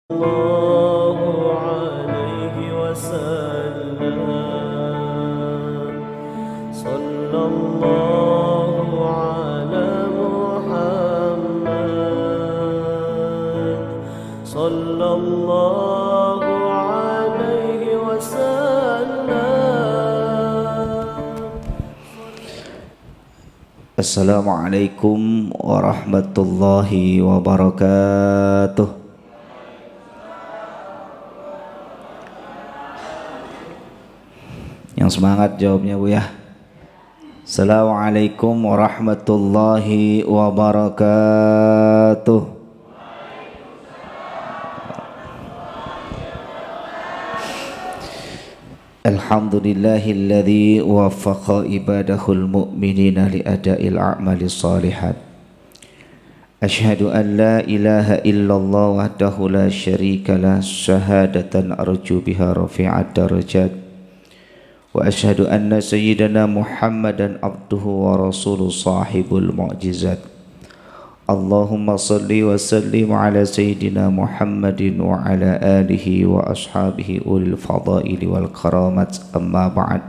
الله عليه وسلم صلى الله على محمد صلى الله عليه وسلم. Assalamualaikum warahmatullahi wabarakatuh. Yang semangat jawabnya Bu ya. Assalamualaikum warahmatullahi wabarakatuh. Alhamdulillahilladzi waffaqa ibadahul mu'minina li ada'il a'malis salihat. Asyhadu an la ilaha illallah wahdahu la syarika lah syahadatan arju biha rafi'ad darajat. Wa asyhadu anna sayyidana Muhammadan abduhu wa rasuluh sahibul mu'jizat. Allahumma salli wa sallim ala sayyidina Muhammadin wa ala alihi wa ashabihi ulil fadaili wal karamat, amma ba'd.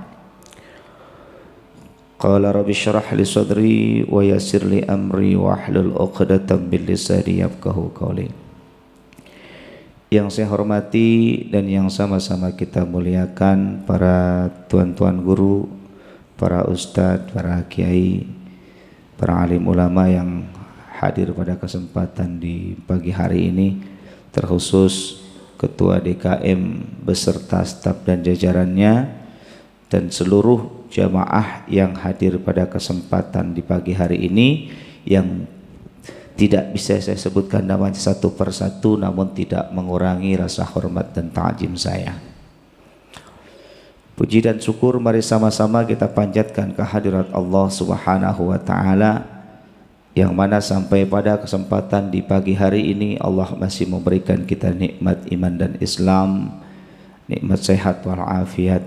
Qala rabbi syrah li sadri wa yassir li amri wa hlul 'uqdatam min lisani yafqahu qawli. Yang saya hormati dan yang sama-sama kita muliakan para tuan-tuan guru, para ustadz, para kiai, para alim ulama yang hadir pada kesempatan di pagi hari ini, terkhusus Ketua DKM beserta staf dan jajarannya, dan seluruh jamaah yang hadir pada kesempatan di pagi hari ini, yang tidak bisa saya sebutkan namanya satu persatu, namun tidak mengurangi rasa hormat dan ta'zim saya. Puji dan syukur mari sama-sama kita panjatkan kehadirat Allah Subhanahu wa Ta'ala, yang mana sampai pada kesempatan di pagi hari ini Allah masih memberikan kita nikmat iman dan Islam, nikmat sehat walafiat,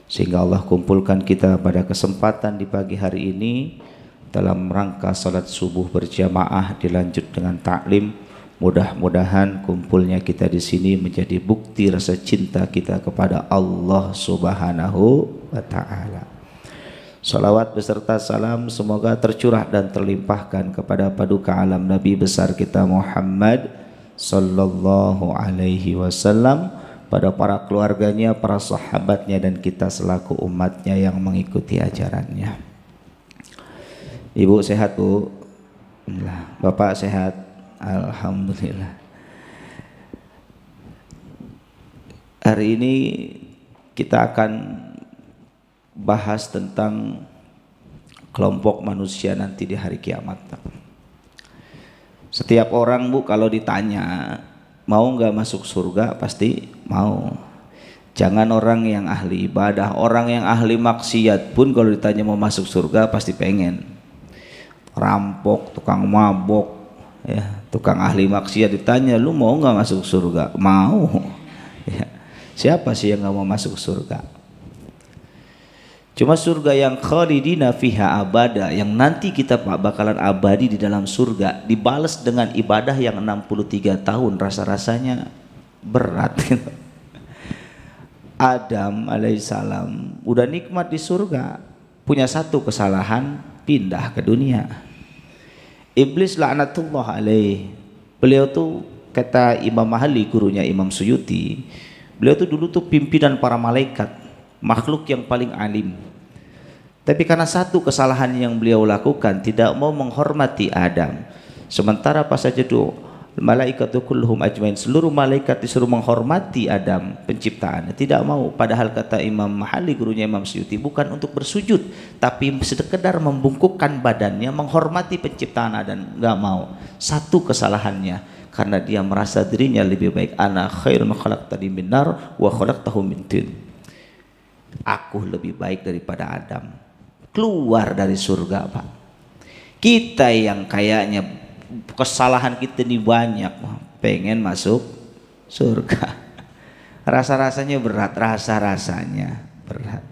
sehingga Allah kumpulkan kita pada kesempatan di pagi hari ini dalam rangka salat subuh berjamaah dilanjut dengan taklim. Mudah-mudahan kumpulnya kita di sini menjadi bukti rasa cinta kita kepada Allah Subhanahu wa Ta'ala. Salawat beserta salam semoga tercurah dan terlimpahkan kepada paduka alam Nabi besar kita Muhammad sallallahu alaihi wasallam, pada para keluarganya, para sahabatnya, dan kita selaku umatnya yang mengikuti ajarannya. Ibu sehat Bu? Bapak sehat? Alhamdulillah. Hari ini kita akan bahas tentang kelompok manusia nanti di hari kiamat. Setiap orang Bu kalau ditanya mau nggak masuk surga pasti mau. Jangan orang yang ahli ibadah, orang yang ahli maksiat pun kalau ditanya mau masuk surga pasti pengen. Rampok, tukang mabok, ya, tukang ahli maksiat ditanya lu mau nggak masuk surga? Mau. Ya. Siapa sih yang nggak mau masuk surga? Cuma surga yang khalidina fiha abada, yang nanti kita bakalan abadi di dalam surga, dibalas dengan ibadah yang 63 tahun, rasa-rasanya berat. Adam alaihissalam udah nikmat di surga, punya satu kesalahan, pindah ke dunia. Iblis laknatullah alaih, beliau tuh kata Imam Mahali, gurunya Imam Suyuti, beliau tuh dulu tuh pimpinan para malaikat, makhluk yang paling alim. Tapi karena satu kesalahan yang beliau lakukan, tidak mau menghormati Adam. Sementara pas saja tuh malaikatu kulluhum ajmain, seluruh malaikat disuruh menghormati Adam penciptaannya, tidak mau. Padahal kata Imam Mahali, gurunya Imam Suyuti, bukan untuk bersujud, tapi sekedar membungkukkan badannya menghormati penciptaan Adam, nggak mau. Satu kesalahannya, karena dia merasa dirinya lebih baik. Ana khairun khalaqtani min nar wa khalaqtahu min tin. Aku lebih baik daripada Adam. Keluar dari surga Pak. Kita yang kayaknya kesalahan kita ini banyak, pengen masuk surga. Rasa-rasanya berat, rasa-rasanya berat.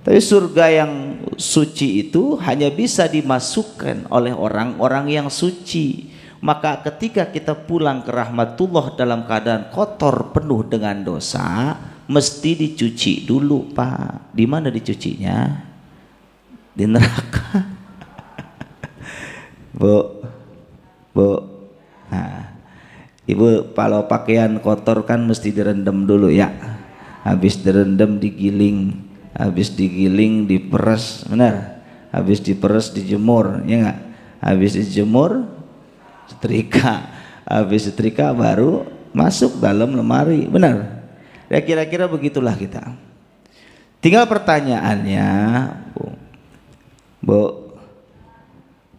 Tapi surga yang suci itu hanya bisa dimasukkan oleh orang-orang yang suci. Maka ketika kita pulang ke rahmatullah dalam keadaan kotor penuh dengan dosa, mesti dicuci dulu, Pak. Di mana dicucinya? Di neraka. Bu, nah, Ibu kalau pakaian kotor kan mesti direndam dulu ya. Habis direndam digiling, habis digiling diperes, benar? Habis diperes dijemur, ya enggak? Habis dijemur setrika, habis setrika baru masuk dalam lemari, benar? Ya kira-kira begitulah kita. Tinggal pertanyaannya, Bu,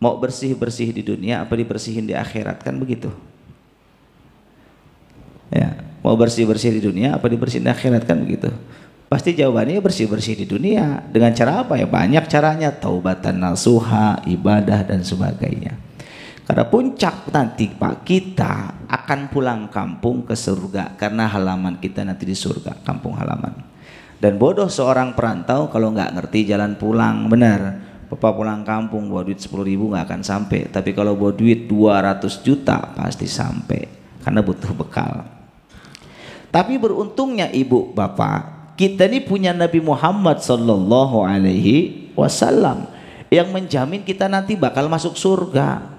mau bersih-bersih di dunia apa dibersihin di akhirat, kan begitu? Ya, mau bersih-bersih di dunia apa dibersihin di akhirat, kan begitu? Pasti jawabannya bersih-bersih di dunia. Dengan cara apa ya? Banyak caranya, taubatan nasuha, ibadah dan sebagainya. Karena puncak nanti Pak, kita akan pulang kampung ke surga karena halaman kita nanti di surga, kampung halaman. Dan bodoh seorang perantau kalau nggak ngerti jalan pulang, benar. Bapak pulang kampung bawa duit 10.000 nggak akan sampai, tapi kalau bawa duit 200 juta pasti sampai karena butuh bekal. Tapi beruntungnya ibu bapak, kita ini punya Nabi Muhammad sallallahu alaihi wasallam yang menjamin kita nanti bakal masuk surga.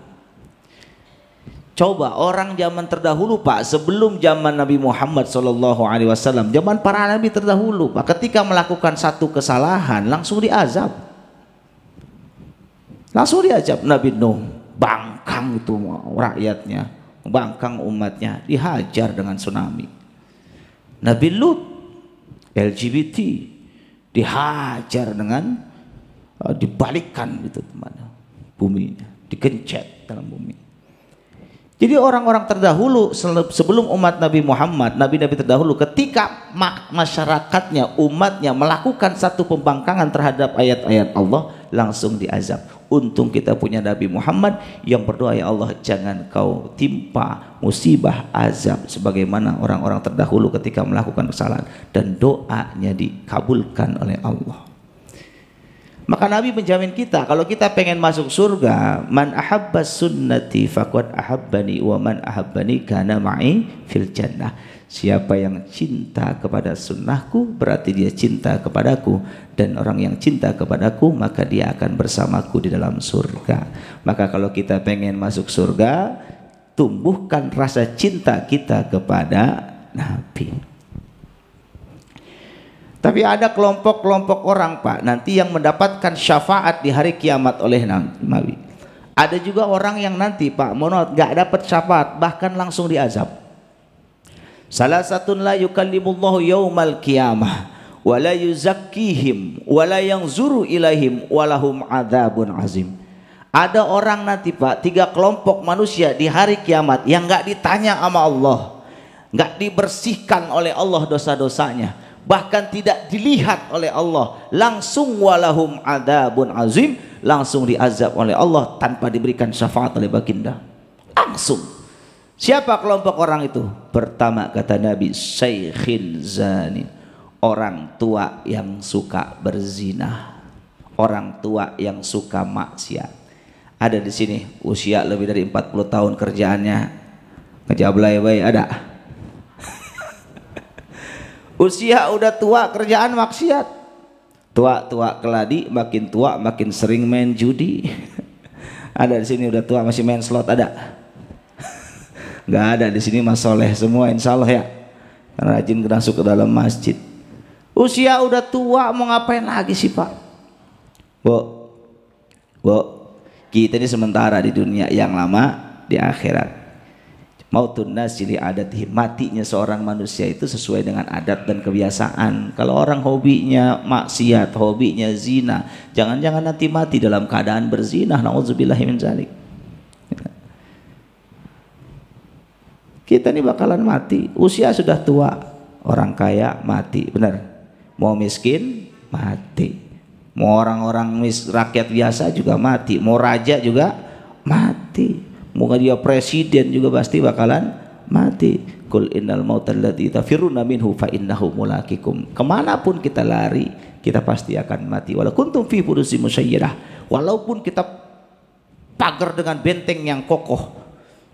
Coba orang zaman terdahulu Pak, sebelum zaman Nabi Muhammad sallallahu alaihi wasallam, zaman para nabi terdahulu Pak, ketika melakukan satu kesalahan langsung diazab. Langsung diazab. Nabi Nuh bangkang itu rakyatnya, bangkang umatnya, dihajar dengan tsunami. Nabi Lut LGBT dihajar dengan dibalikkan gitu teman, buminya dikencet dalam bumi. Jadi orang-orang terdahulu sebelum umat Nabi Muhammad, nabi-nabi terdahulu, ketika masyarakatnya, umatnya melakukan satu pembangkangan terhadap ayat-ayat Allah, langsung diazab. Untung kita punya Nabi Muhammad yang berdoa, ya Allah jangan kau timpa musibah azab sebagaimana orang-orang terdahulu ketika melakukan kesalahan, dan doanya dikabulkan oleh Allah. Maka Nabi menjamin kita kalau kita pengen masuk surga, man ahabba sunnati faqad ahabbani wa man ahabbani kana ma'i fil jannah. Siapa yang cinta kepada sunnahku berarti dia cinta kepadaku, dan orang yang cinta kepadaku maka dia akan bersamaku di dalam surga. Maka kalau kita pengen masuk surga, tumbuhkan rasa cinta kita kepada Nabi. Tapi ada kelompok-kelompok orang Pak nanti yang mendapatkan syafaat di hari kiamat oleh Nabi. Ada juga orang yang nanti Pak monot gak dapat syafaat, bahkan langsung diazab. Salah satu la yukallimullahu yaumal qiyamah wa la yuzakkihim wa la yanzuru ilaihim wa lahum adzabun azim. Ada orang nanti Pak, 3 kelompok manusia di hari kiamat yang gak ditanya sama Allah, gak dibersihkan oleh Allah dosa-dosanya, bahkan tidak dilihat oleh Allah, langsung walahum adzabun azim, langsung diazab oleh Allah tanpa diberikan syafaat oleh baginda. Langsung. Siapa kelompok orang itu? Pertama kata Nabi, syaikhin zani, orang tua yang suka berzina, orang tua yang suka maksiat. Ada di sini usia lebih dari 40 tahun kerjaannya ngejablay ada. Usia udah tua kerjaan maksiat, tua-tua keladi, makin tua makin sering main judi. Ada di sini udah tua masih main slot ada? Nggak ada di sini, Mas Soleh semua insya Allah ya, karena rajin masuk ke dalam masjid. Usia udah tua mau ngapain lagi sih Pak? Bu, kita ini sementara di dunia, yang lama di akhirat. Mautun nasi li adatihi, matinya seorang manusia itu sesuai dengan adat dan kebiasaan. Kalau orang hobinya maksiat, hobinya zina, jangan-jangan nanti mati dalam keadaan berzina, nauzubillahi min dzalik. Kita ini bakalan mati, usia sudah tua, orang kaya mati, benar. Mau miskin mati, mau orang-orang rakyat biasa juga mati, mau raja juga mati, mau dia presiden juga pasti bakalan mati. Qul innal mautal ladzi tafirruna minhu fa innahu mulaqikum. Kemanapun kita lari, kita pasti akan mati. Walau kuntum fi buruzim musyayyirah, walaupun kita pagar dengan benteng yang kokoh,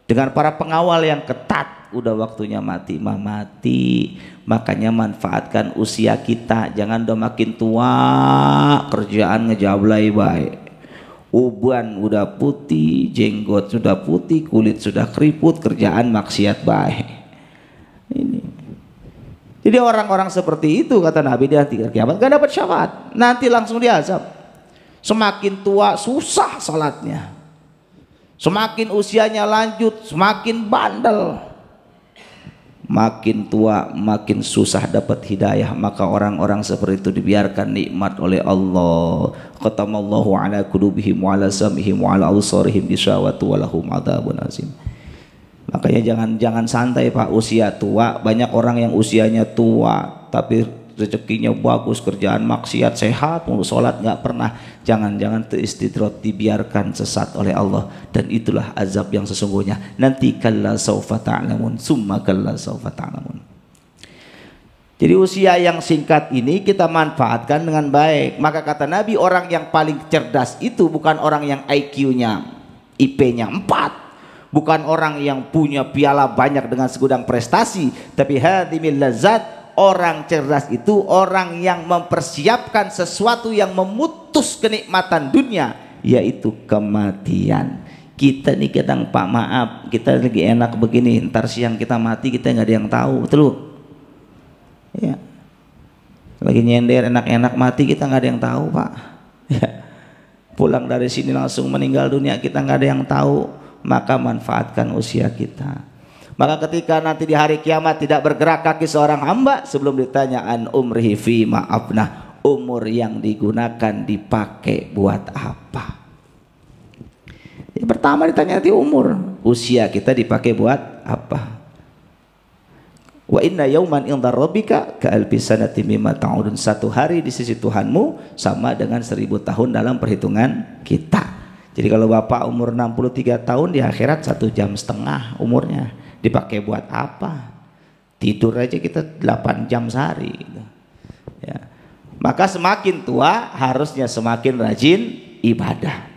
dengan para pengawal yang ketat. Udah waktunya mati mah mati. Makanya manfaatkan usia kita, jangan udah makin tua kerjaan ngejablay baik. Uban udah putih, jenggot sudah putih, kulit sudah keriput, kerjaan maksiat baik. Ini. Jadi orang-orang seperti itu kata Nabi di hari kiamat gak dapat syafaat, nanti langsung diazab. Semakin tua susah salatnya, semakin usianya lanjut semakin bandel, makin tua makin susah dapat hidayah. Maka orang-orang seperti itu dibiarkan nikmat oleh Allah. Khatamallahu ala qulubihim wa ala sam'ihim wa ala absarihim ghishawatu wa lahum adzabun azim. Makanya jangan santai Pak, usia tua. Banyak orang yang usianya tua tapi rezekinya bagus, kerjaan maksiat, sehat, mau sholat nggak pernah. Jangan teristidrat, dibiarkan sesat oleh Allah, dan itulah azab yang sesungguhnya. Nanti kalla saufa ta'lamun, summa kalla saufa ta'lamun. Jadi usia yang singkat ini kita manfaatkan dengan baik. Maka kata Nabi, orang yang paling cerdas itu bukan orang yang IQ-nya, IP-nya 4, bukan orang yang punya piala banyak dengan segudang prestasi, tapi hadimil lazat. Orang cerdas itu orang yang mempersiapkan sesuatu yang memutus kenikmatan dunia, yaitu kematian. Kita nih kadang Pak, maaf, kita lagi enak begini, ntar siang kita mati kita nggak ada yang tahu, betul? Ya. Lagi nyender enak-enak mati kita nggak ada yang tahu Pak. Ya. Pulang dari sini langsung meninggal dunia kita nggak ada yang tahu. Maka manfaatkan usia kita. Maka ketika nanti di hari kiamat tidak bergerak kaki seorang hamba sebelum ditanya an umrihi fi ma'afnah, umur yang digunakan dipakai buat apa? Yang pertama ditanya di umur, usia kita dipakai buat apa? Wa inna yauman inda rabbika ka alfi sanati mimma ta'udun. Satu hari di sisi Tuhanmu sama dengan 1000 tahun dalam perhitungan kita. Jadi kalau Bapak umur 63 tahun di akhirat 1,5 jam umurnya. Dipakai buat apa? Tidur aja kita 8 jam sehari gitu. Ya. Maka semakin tua harusnya semakin rajin ibadah.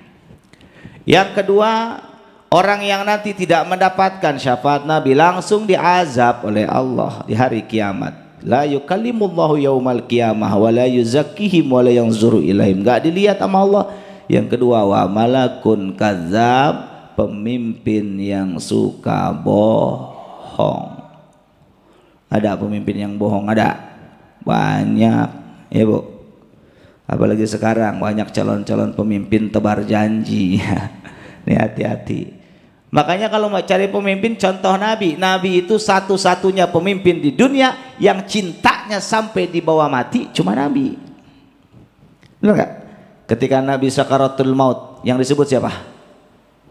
Yang kedua, orang yang nanti tidak mendapatkan syafaat Nabi langsung diazab oleh Allah di hari kiamat. La yukallimullahu yaumal qiyamah wa la yuzakkihim wa la yanzuru ilaihim. Enggak dilihat sama Allah. Yang kedua, wa malakun kadzab, pemimpin yang suka bohong. Ada pemimpin yang bohong, ada banyak ya Bu, apalagi sekarang banyak calon-calon pemimpin tebar janji. Nih hati-hati. Makanya kalau mau cari pemimpin, contoh Nabi itu satu-satunya pemimpin di dunia yang cintanya sampai dibawa mati cuma Nabi. Benar gak? Ketika Nabi sakaratul maut yang disebut siapa?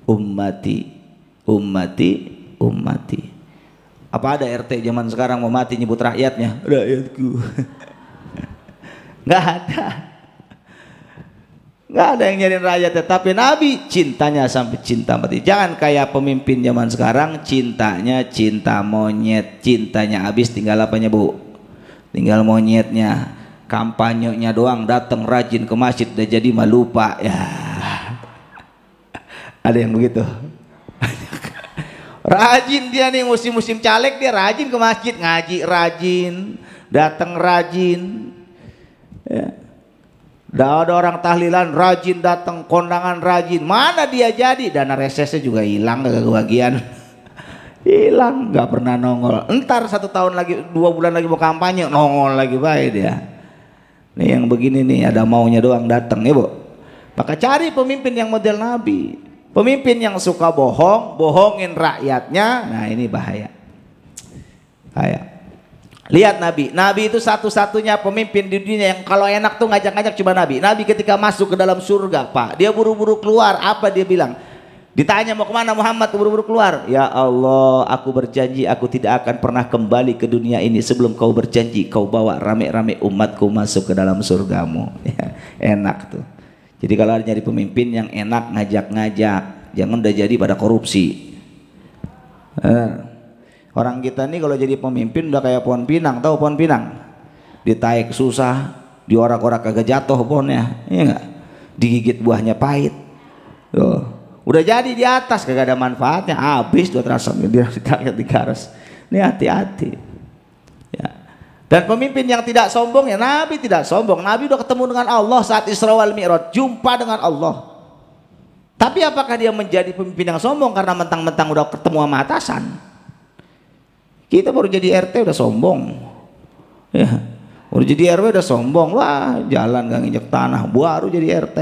Ummati, ummati, ummati. Apa ada RT zaman sekarang mau mati nyebut rakyatnya? Rakyatku. Nggak ada. Nggak ada yang nyariin rakyatnya. Tapi Nabi cintanya sampai cinta mati. Jangan kayak pemimpin zaman sekarang, cintanya cinta monyet, cintanya habis tinggal apanya Bu? Tinggal monyetnya. Kampanyenya doang, datang rajin ke masjid udah jadi mah lupa ya. Ada yang begitu. Rajin dia nih, musim-musim caleg dia rajin ke masjid, ngaji rajin, datang rajin. Ya. Ada orang tahlilan rajin datang, kondangan rajin. Mana dia jadi? Dana resesnya juga hilang, gak kebagian. Hilang, nggak pernah nongol. Entar 1 tahun lagi, 2 bulan lagi mau kampanye, nongol lagi baik dia. Nih yang begini nih, ada maunya doang datang ya Bu. Maka cari pemimpin yang model Nabi. Pemimpin yang suka bohong, bohongin rakyatnya, nah ini bahaya. Bahaya. Lihat Nabi itu satu-satunya pemimpin di dunia yang kalau enak tuh ngajak-ngajak cuma Nabi. Nabi ketika masuk ke dalam surga Pak, dia buru-buru keluar, apa dia bilang? Ditanya mau kemana Muhammad, buru-buru keluar. Ya Allah, aku berjanji aku tidak akan pernah kembali ke dunia ini sebelum kau berjanji kau bawa rame-rame umatku masuk ke dalam surgamu. Ya, enak tuh. Jadi kalau nyari pemimpin yang enak ngajak-ngajak, jangan udah jadi pada korupsi. Orang kita nih kalau jadi pemimpin udah kayak pohon pinang, tahu pohon pinang? Ditaik susah, diorak-orak kagak jatuh pohonnya, iya nggak? Digigit buahnya pahit. Tuh. Udah jadi di atas kagak ada manfaatnya, habis 200 dia digaras. Ini hati-hati. Ya. Dan pemimpin yang tidak sombong ya Nabi tidak sombong. Nabi udah ketemu dengan Allah saat Isra wal Mi'raj, jumpa dengan Allah. Tapi apakah dia menjadi pemimpin yang sombong karena mentang-mentang udah ketemu sama atasan? Kita baru jadi RT udah sombong. Ya. Baru jadi RW udah sombong. Wah, jalan gak nginjek tanah, baru jadi RT.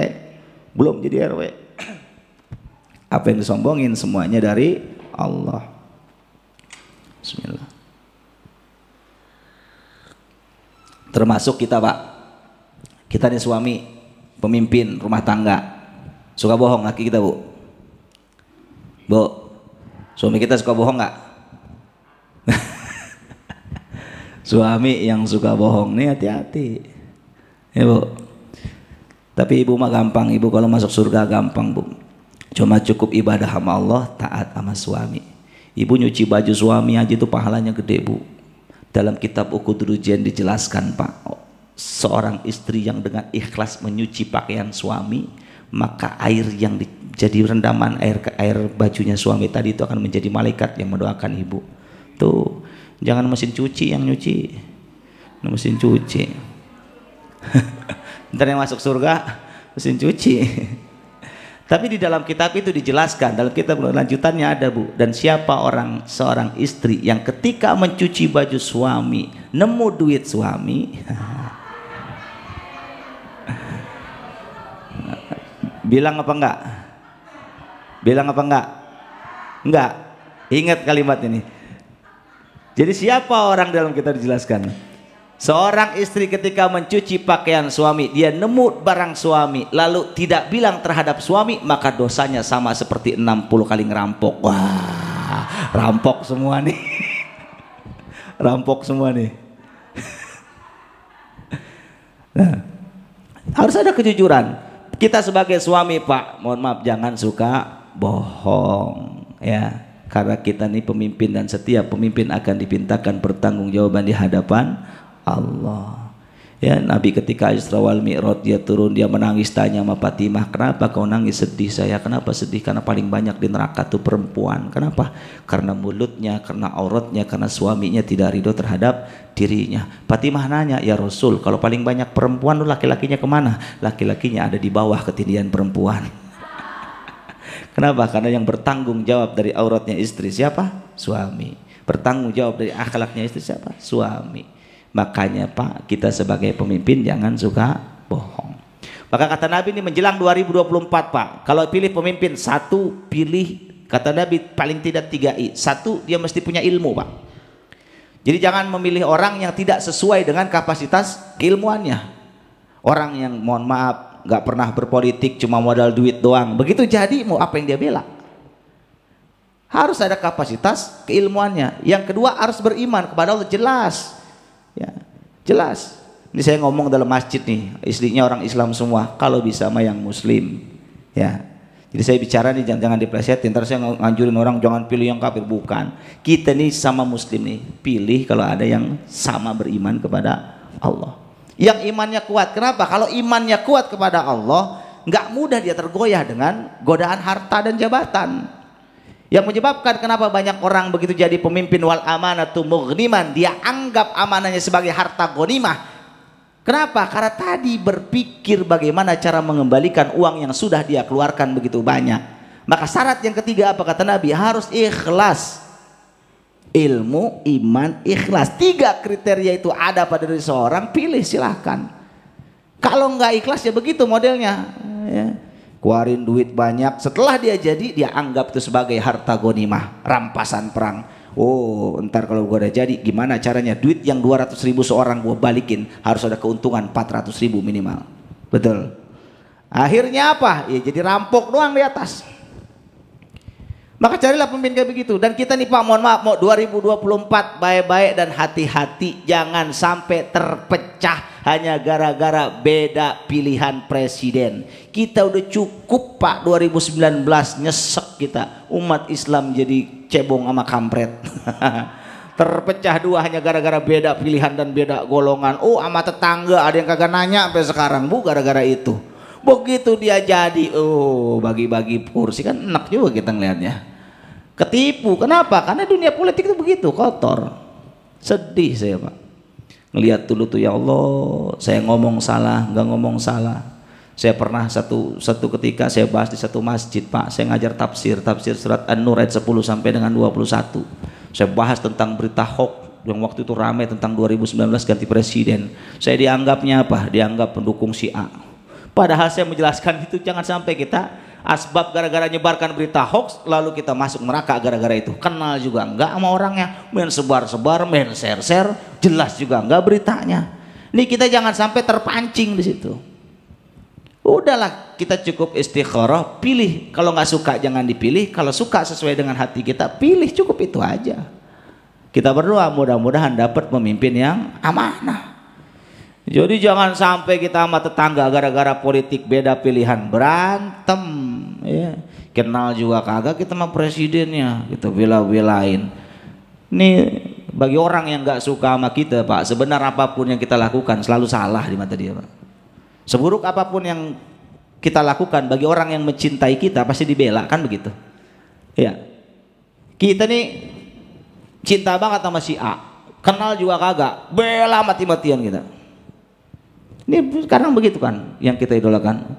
Belum jadi RW. Apa yang disombongin semuanya dari Allah. Bismillah. Termasuk kita Pak, kita nih suami, pemimpin rumah tangga, suka bohong laki kita Bu? Bu, suami kita suka bohong nggak? Suami yang suka bohong nih hati-hati ya Bu. Tapi ibu mah gampang, ibu kalau masuk surga gampang Bu. Cuma cukup ibadah sama Allah, taat sama suami. Ibu nyuci baju suami aja itu pahalanya gede Bu. Dalam kitab Ukhudurujian dijelaskan Pak, seorang istri yang dengan ikhlas menyuci pakaian suami, maka air yang jadi rendaman air bajunya suami tadi itu akan menjadi malaikat yang mendoakan ibu. Tuh, jangan mesin cuci yang nyuci, mesin cuci. Ntar yang masuk surga mesin cuci. Tapi di dalam kitab itu dijelaskan, dalam kitab lanjutannya ada Bu, dan siapa seorang istri yang ketika mencuci baju suami nemu duit suami, bilang apa enggak? Bilang apa enggak? Enggak. Ingat kalimat ini. Jadi siapa orang dalam kitab dijelaskan? Seorang istri ketika mencuci pakaian suami, dia nemu barang suami, lalu tidak bilang terhadap suami, maka dosanya sama seperti 60 kali ngerampok. Wah, rampok semua nih. Rampok semua nih. Nah, harus ada kejujuran. Kita sebagai suami Pak, mohon maaf jangan suka bohong ya. Karena kita nih pemimpin dan setiap pemimpin akan dipintakan pertanggungjawaban di hadapan Allah. Ya, Nabi ketika Isra wal Mi'raj dia turun, dia menangis, tanya sama Fatimah, "Kenapa kau nangis?" "Sedih saya." "Kenapa sedih?" "Karena paling banyak di neraka tuh perempuan." "Kenapa?" "Karena mulutnya, karena auratnya, karena suaminya tidak ridho terhadap dirinya." Fatimah nanya, "Ya Rasul, kalau paling banyak perempuan lu laki-lakinya kemana?" "Laki-lakinya ada di bawah ketindihan perempuan." Kenapa? Karena yang bertanggung jawab dari auratnya istri siapa? Suami. Bertanggung jawab dari akhlaknya istri siapa? Suami. Makanya Pak, kita sebagai pemimpin jangan suka bohong. Maka kata Nabi ini menjelang 2024 Pak, kalau pilih pemimpin satu, pilih kata Nabi paling tidak 3I. Satu, dia mesti punya ilmu Pak. Jadi jangan memilih orang yang tidak sesuai dengan kapasitas keilmuannya. Orang yang mohon maaf nggak pernah berpolitik, cuma modal duit doang, begitu jadi mau apa yang dia bela? Harus ada kapasitas keilmuannya. Yang kedua harus beriman kepada Allah, jelas. Ya, jelas. Ini saya ngomong dalam masjid nih, istrinya orang Islam semua, kalau bisa sama yang Muslim. Ya, jadi saya bicara nih jangan diplesetin. Ntar saya nganjurin orang jangan pilih yang kafir, bukan. Kita nih sama Muslim nih, pilih kalau ada yang sama beriman kepada Allah, yang imannya kuat. Kenapa? Kalau imannya kuat kepada Allah, nggak mudah dia tergoyah dengan godaan harta dan jabatan. Yang menyebabkan kenapa banyak orang begitu jadi pemimpin wal amanatu mughniman, dia anggap amanahnya sebagai harta ghanimah. Kenapa? Karena tadi berpikir bagaimana cara mengembalikan uang yang sudah dia keluarkan begitu banyak. Maka syarat yang ketiga apa kata Nabi? Harus ikhlas. Ilmu, iman, ikhlas. 3 kriteria itu ada pada diri seorang, pilih silahkan. Kalau nggak ikhlas ya begitu modelnya ya. Keluarin duit banyak, setelah dia jadi dia anggap itu sebagai harta ghanimah, rampasan perang. Oh, ntar kalau gua udah jadi gimana caranya? Duit yang 200.000 seorang gua balikin, harus ada keuntungan 400.000 minimal. Betul. Akhirnya apa? Ya jadi rampok doang di atas. Maka carilah pemimpin kayak begitu. Dan kita nih Pak, mohon maaf, mau 2024 baik-baik dan hati-hati, jangan sampai terpecah hanya gara-gara beda pilihan presiden. Kita udah cukup Pak, 2019 nyesek kita, umat Islam jadi cebong sama kampret. Terpecah dua hanya gara-gara beda pilihan dan beda golongan. Oh, sama tetangga ada yang kagak nanya sampai sekarang Bu, gara-gara itu. Begitu dia jadi, oh bagi-bagi kursi kan enak juga kita ngelihatnya. Ketipu, kenapa? Karena dunia politik itu begitu kotor. Sedih saya Pak. Ngelihat dulu tuh, ya Allah, saya ngomong salah, nggak ngomong salah. Saya pernah satu ketika saya bahas di satu masjid Pak, saya ngajar tafsir surat An-Nur ayat 10 sampai dengan 21. Saya bahas tentang berita hoax yang waktu itu ramai tentang 2019 ganti presiden. Saya dianggapnya apa? Dianggap pendukung si A. Padahal saya menjelaskan itu jangan sampai kita asbab gara-gara nyebarkan berita hoax lalu kita masuk neraka gara-gara itu. Kenal juga enggak sama orangnya, main sebar-sebar, main share-share, jelas juga enggak beritanya. Ini kita jangan sampai terpancing di situ. Udahlah, kita cukup istikharah, pilih. Kalau nggak suka jangan dipilih, kalau suka sesuai dengan hati kita pilih, cukup itu aja. Kita berdoa mudah-mudahan dapat pemimpin yang amanah. Jadi jangan sampai kita sama tetangga gara-gara politik beda pilihan berantem ya. Kenal juga kagak kita sama presidennya, kita bela-belain. Ini bagi orang yang nggak suka sama kita Pak, sebenarnya apapun yang kita lakukan selalu salah di mata dia Pak. Seburuk apapun yang kita lakukan bagi orang yang mencintai kita pasti dibela, kan begitu ya. Kita nih cinta banget sama si A, kenal juga kagak, bela mati-matian kita. Ini sekarang begitu kan yang kita idolakan.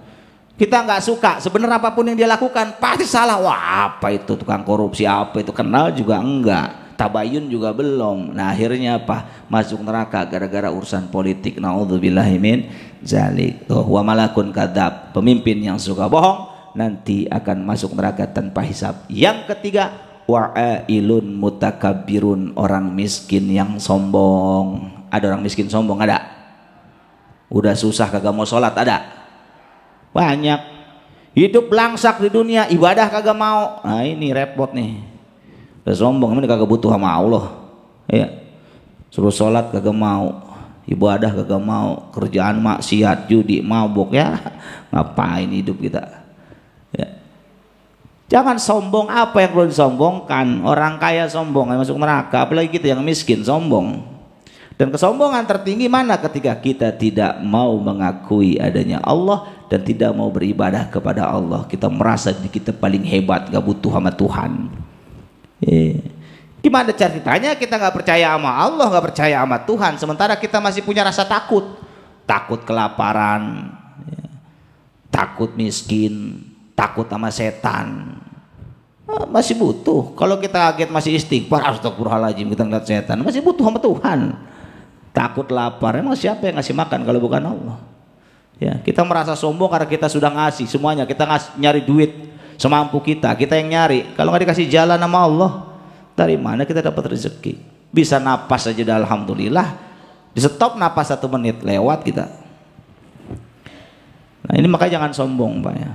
Kita nggak suka, sebenarnya apapun yang dia lakukan pasti salah. Wah apa itu tukang korupsi, apa itu, kenal juga enggak, tabayun juga belum. Nah akhirnya apa? Masuk neraka gara-gara urusan politik. Naudzubillahi min zalik. Wa malakun kadzab, pemimpin yang suka bohong nanti akan masuk neraka tanpa hisab. Yang ketiga, wa'ailun mutakabbirun, orang miskin yang sombong. Ada orang miskin sombong? Ada. Udah susah kagak mau sholat? Ada. Banyak. Hidup langsak di dunia, ibadah kagak mau. Nah ini repot nih. Udah sombong, ini kagak butuh sama Allah ya. Suruh sholat kagak mau, ibadah kagak mau, kerjaan maksiat, judi, mabuk ya. Ngapain hidup kita ya. Jangan sombong. Apa yang perlu disombongkan? Orang kaya sombong masuk neraka, apalagi kita yang miskin sombong. Dan kesombongan tertinggi mana? Ketika kita tidak mau mengakui adanya Allah dan tidak mau beribadah kepada Allah. Kita merasa kita paling hebat, gak butuh sama Tuhan. Gimana ceritanya kita nggak percaya sama Allah, nggak percaya sama Tuhan, sementara kita masih punya rasa takut, takut kelaparan, takut miskin, takut sama setan. Masih butuh. Kalau kita kaget masih istighfar, astagfirullahaladzim, kita ngeliat setan, masih butuh sama Tuhan. Takut lapar, emang siapa yang ngasih makan kalau bukan Allah? Ya, kita merasa sombong karena kita sudah ngasih semuanya, kita nyari duit semampu kita yang nyari. Kalau nggak dikasih jalan sama Allah, dari mana kita dapat rezeki? Bisa napas aja dah alhamdulillah. Di stop napas 1 menit lewat kita. Nah ini makanya jangan sombong Pak ya.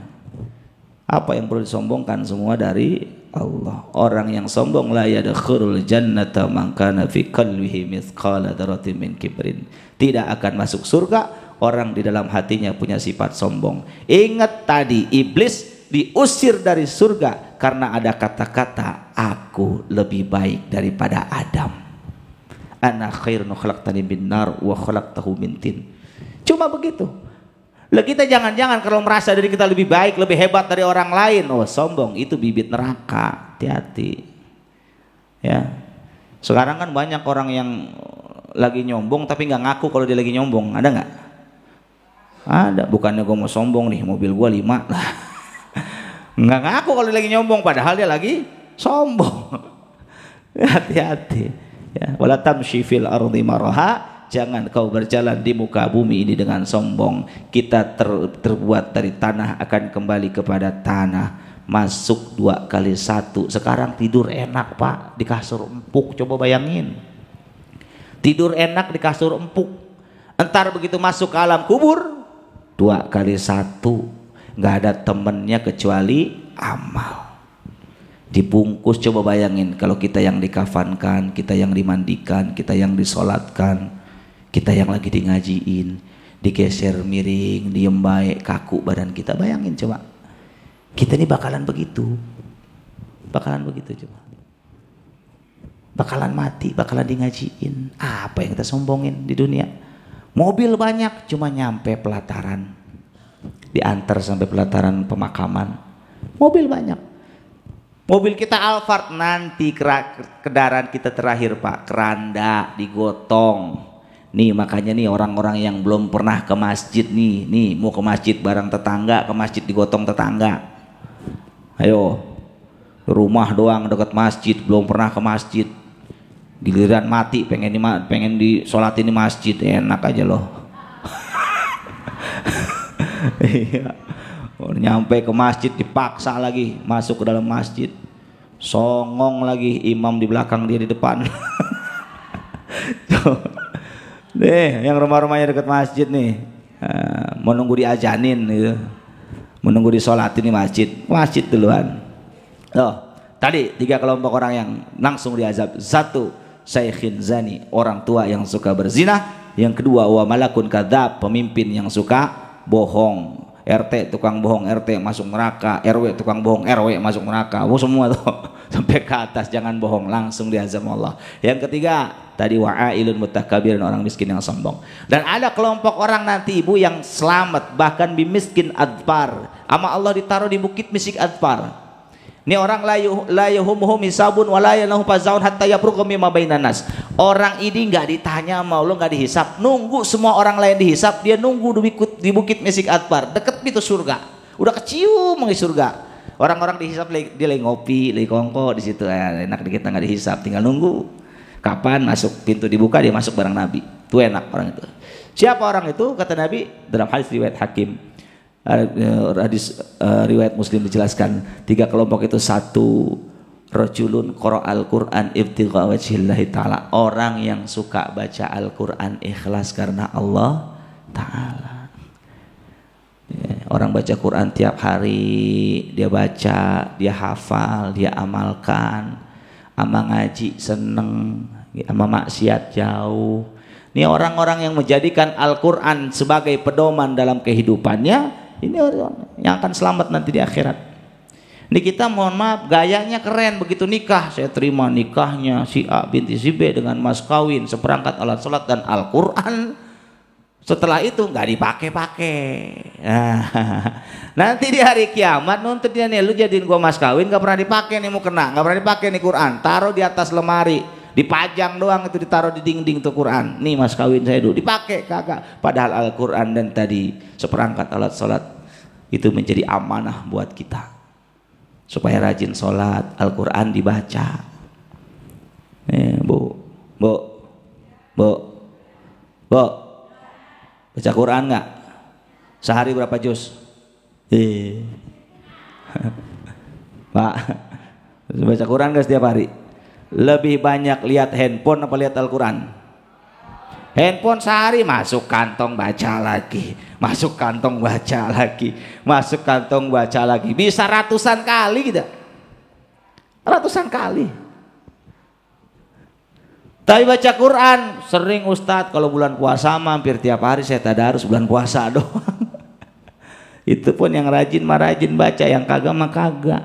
Apa yang perlu disombongkan semua dari Allah. Orang yang sombong la yadkhulul jannata man kana fi qalbihi mithqala dzarratin min kibrin. Tidak akan masuk surga orang di dalam hatinya punya sifat sombong. Ingat tadi iblis diusir dari surga karena ada kata-kata aku lebih baik daripada Adam. Ana khairun khalaqtani min nar wa khalaqtahu min tin. Cuma begitu. Lah kita jangan-jangan kalau merasa diri kita lebih baik, lebih hebat dari orang lain, oh sombong, itu bibit neraka. Hati-hati. Ya. Sekarang kan banyak orang yang lagi nyombong tapi nggak ngaku kalau dia lagi nyombong. Ada nggak? Ada. Bukannya gue mau sombong nih, mobil gue 5 lah. Nggak ngaku kalau dia lagi nyombong padahal dia lagi sombong. Hati-hati ya. Wala tamshi fil ardi maraha, jangan kau berjalan di muka bumi ini dengan sombong. Kita terbuat dari tanah, akan kembali kepada tanah. Masuk 2 kali 1. Sekarang tidur enak Pak di kasur empuk, coba bayangin. Tidur enak di kasur empuk, entar begitu masuk ke alam kubur 2 kali 1. Nggak ada temennya kecuali amal. Dibungkus, coba bayangin kalau kita yang dikafankan, kita yang dimandikan, kita yang disolatkan, kita yang lagi di ngajiin, digeser miring, diem baik, kaku badan kita. Bayangin coba, kita ini bakalan begitu coba. Bakalan mati, bakalan di ngajiin. Apa yang kita sombongin di dunia? Mobil banyak, cuma nyampe pelataran. diantar sampai pelataran pemakaman. Mobil banyak. Mobil kita Alphard, nanti kendaraan kita terakhir Pak, keranda digotong. Nih makanya nih orang-orang yang belum pernah ke masjid nih mau ke masjid bareng tetangga, ke masjid digotong tetangga. Ayo, rumah doang dekat masjid, belum pernah ke masjid. Giliran mati pengen disolatin di masjid, enak aja loh. Iya. Nyampe ke masjid dipaksa lagi masuk ke dalam masjid, songong lagi imam di belakang, dia di depan. Nih yang rumah-rumahnya dekat masjid nih, menunggu diajanin gitu, menunggu disolatin di masjid duluan. Tadi 3 kelompok orang yang langsung diazab. 1, syaikhin zani, orang tua yang suka berzina. Yang kedua, wa malakun kadzab, pemimpin yang suka bohong. RT tukang bohong, RT masuk neraka. RW tukang bohong, RW masuk neraka. Semua tuh sampai ke atas, jangan bohong, langsung diazab Allah. Yang ketiga tadi, wa'ailun mutakabirin, orang miskin yang sombong. Dan ada kelompok orang nanti ibu yang selamat bahkan bimiskin adfar, ama Allah ditaruh di bukit misik adfar. Ini orang la yuhumuhum hisabun wa la yanahum fazaun hatta yafruqa mimma bainan nas. Orang ini enggak ditanya sama Allah, enggak dihisap, nunggu semua orang lain dihisap, dia nunggu di bukit Mesik Adbar, deket pintu surga. Udah kecium di surga. Orang-orang dihisap, dia lagi ngopi, lagi kongko di situ, enak dikit enggak dihisap, tinggal nunggu. Kapan masuk pintu dibuka, dia masuk bareng Nabi. Itu enak orang itu. Siapa orang itu? Kata Nabi dalam hadis riwayat Hakim. Hadis riwayat Muslim dijelaskan 3 kelompok itu. 1, rajulun qara'al Qur'an ibtigha wajhillahi ta'ala, orang yang suka baca Al-Qur'an ikhlas karena Allah Ta'ala. Orang baca Quran tiap hari, dia baca, dia hafal, dia amalkan, ama ngaji seneng, ama maksiat jauh. Ini orang-orang yang menjadikan Al-Qur'an sebagai pedoman dalam kehidupannya. Ini orang yang akan selamat nanti di akhirat. Ini kita mohon maaf, gayanya keren, begitu nikah saya terima nikahnya si A binti si B dengan mas kawin, seperangkat alat sholat dan Al-Quran. Setelah itu nggak dipakai-pakai. Nanti di hari kiamat nuntut dia nih, lu jadiin gua mas kawin nggak pernah dipakai nih, mau kena nggak pernah dipakai nih Quran, taruh di atas lemari, dipajang doang, itu ditaruh di dinding tuh Quran. Nih mas kawin saya dulu, dipakai kagak. Padahal Al-Quran dan tadi seperangkat alat sholat itu menjadi amanah buat kita supaya rajin sholat, Al-Quran dibaca. Bu, baca Quran nggak? Sehari berapa juz? Pak, baca Quran nggak setiap hari? Lebih banyak lihat handphone apa lihat Al-Quran? Handphone sehari masuk kantong baca lagi, masuk kantong baca lagi, masuk kantong baca lagi, bisa ratusan kali gitu, ratusan kali. Tapi baca Quran sering Ustadz, kalau bulan puasa hampir tiap hari saya tadarus, bulan puasa doang. Itu pun yang rajin mah rajin baca, yang kagak mah kagak.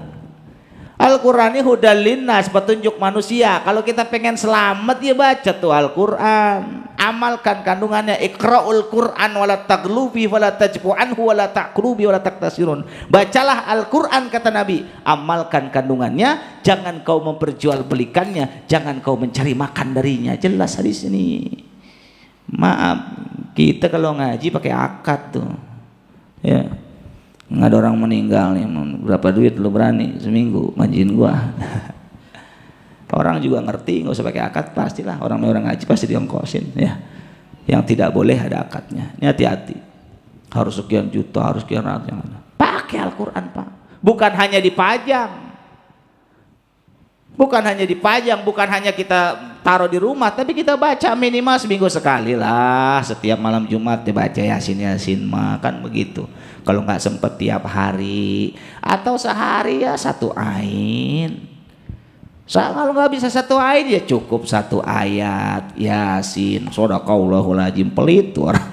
Al-Quran ini hudal linnas, petunjuk manusia. Kalau kita pengen selamat ya baca tuh Al-Quran, amalkan kandungannya. Iqra'ul Quran wala taglubi wala tajfu anhu wala ta'kulubi wala taktasirun. Bacalah Al-Quran kata Nabi, amalkan kandungannya, jangan kau memperjualbelikannya, jangan kau mencari makan darinya. Jelas hadis ini. Maaf, kita kalau ngaji pakai akad tuh ya. Nggak ada orang meninggal nih, berapa duit lu berani seminggu ngajiin gua. Orang juga ngerti, nggak usah pakai akad, pastilah orang ngaji pasti diongkosin ya. Yang tidak boleh ada akadnya. Ini hati-hati, harus sekian juta, harus sekian ratus. Pakai Al-Quran Pak, bukan hanya dipajang, bukan hanya dipajang, bukan hanya kita taruh di rumah, tapi kita baca minimal seminggu sekali lah. Setiap malam Jumat dibaca Yasin mah kan begitu. Kalau nggak sempat tiap hari atau sehari ya 1 ain. Kalau nggak bisa 1 ain ya cukup 1 ayat Yasin. Shadaqallahul azim, pelit tuh orang.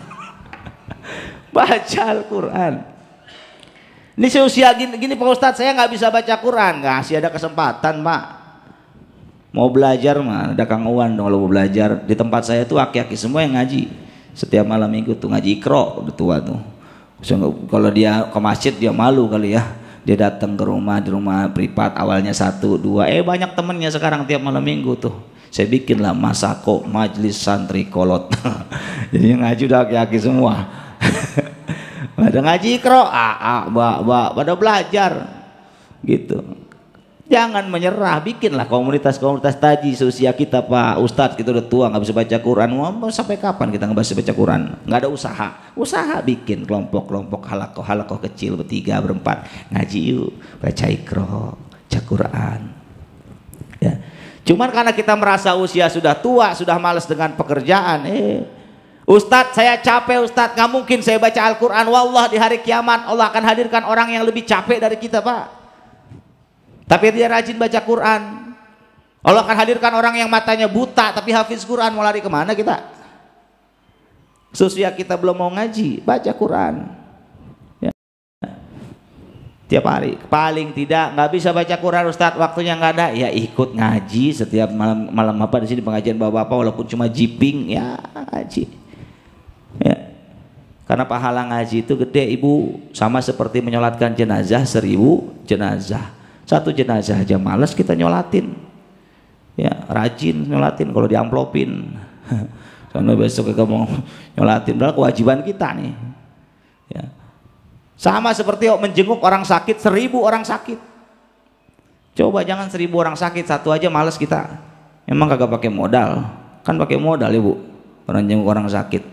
Baca Al-Quran. Ini seusia gini Pak Ustadz, saya nggak bisa baca Quran. Nggak sih ada kesempatan Pak. Mau belajar mah ada Kang Uwan dong. Kalau mau belajar di tempat saya tuh aki-aki semua yang ngaji. Setiap malam minggu tuh ngaji Iqra, udah tua tuh. Kalau dia ke masjid dia malu kali ya. Dia datang ke rumah, di rumah privat awalnya 1, 2, banyak temennya sekarang tiap malam minggu tuh. Saya bikinlah masako majelis santri kolot. Jadi ngaji udah aki-aki semua. Pada ngaji ikro, pada belajar gitu. Jangan menyerah, bikinlah komunitas-komunitas taji seusia kita Pak Ustadz, kita udah tua nggak bisa baca Quran. Mau sampai kapan kita nggak bisa baca Quran? Nggak ada usaha bikin kelompok-kelompok halakoh kecil bertiga berempat ngaji yuk, baca ikro, baca Quran. Ya. Cuman karena kita merasa usia sudah tua, sudah malas dengan pekerjaan, Ustadz saya capek Ustadz, nggak mungkin saya baca Al-Quran. Wallah di hari kiamat Allah akan hadirkan orang yang lebih capek dari kita Pak. Tapi dia rajin baca Quran. Allah akan hadirkan orang yang matanya buta tapi hafiz Quran. Mau lari kemana kita? Seusia kita belum mau ngaji, baca Quran. Ya. Tiap hari. Paling tidak nggak bisa baca Quran Ustadz, waktunya nggak ada. Ya ikut ngaji setiap malam apa di sini pengajian bapak-bapak walaupun cuma jiping ya ngaji. Ya. Karena pahala ngaji itu gede Ibu, sama seperti menyolatkan jenazah 1000 jenazah. 1 jenazah aja malas kita nyolatin, ya rajin nyolatin kalau diamplopin. Karena besok kita mau nyolatin, padahal kewajiban kita nih. Ya. Sama seperti menjenguk orang sakit, 1000 orang sakit. Coba jangan 1000 orang sakit, 1 aja malas kita. Emang kagak pakai modal, kan pakai modal Ibu. Orang jenguk orang sakit,